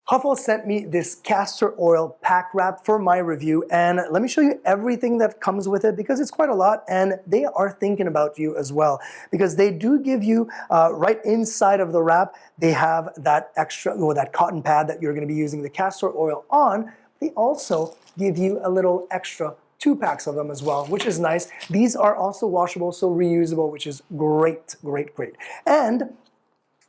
Huffle sent me this castor oil pack wrap for my review, and let me show you everything that comes with it because it's quite a lot, and they are thinking about you as well because they do give you right inside of the wrap, they have that extra, or that cotton pad that you're going to be using the castor oil on. They also give you a little extra 2 packs of them as well, which is nice. These are also washable, so reusable, which is great, great, great. And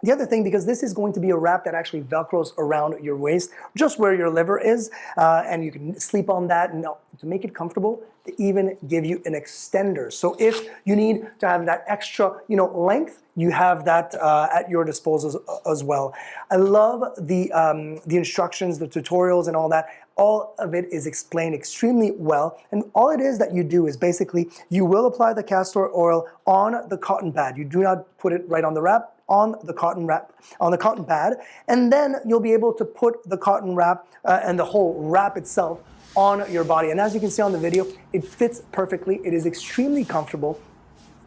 the other thing, because this is going to be a wrap that actually velcros around your waist, just where your liver is, and you can sleep on that. And to make it comfortable, they even give you an extender. So if you need to have that extra, length, you have that at your disposal as well. I love the instructions, the tutorials, and all that. All of it is explained extremely well, and all it is that you do is basically you will apply the castor oil on the cotton pad. You do not put it right on the wrap, on the cotton pad, and then you'll be able to put the cotton wrap and the whole wrap itself on your body. And as you can see on the video, it fits perfectly. It is extremely comfortable.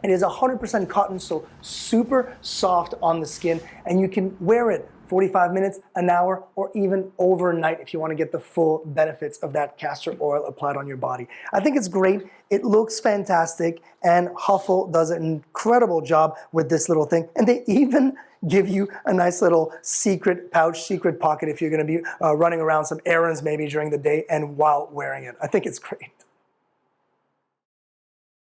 It is 100% cotton, so super soft on the skin, and you can wear it 45 minutes, an hour, or even overnight if you want to get the full benefits of that castor oil applied on your body. I think it's great. It looks fantastic, and Huffle does an incredible job with this little thing. And they even give you a nice little secret pouch, secret pocket if you're going to be running around some errands maybe during the day and while wearing it. I think it's great.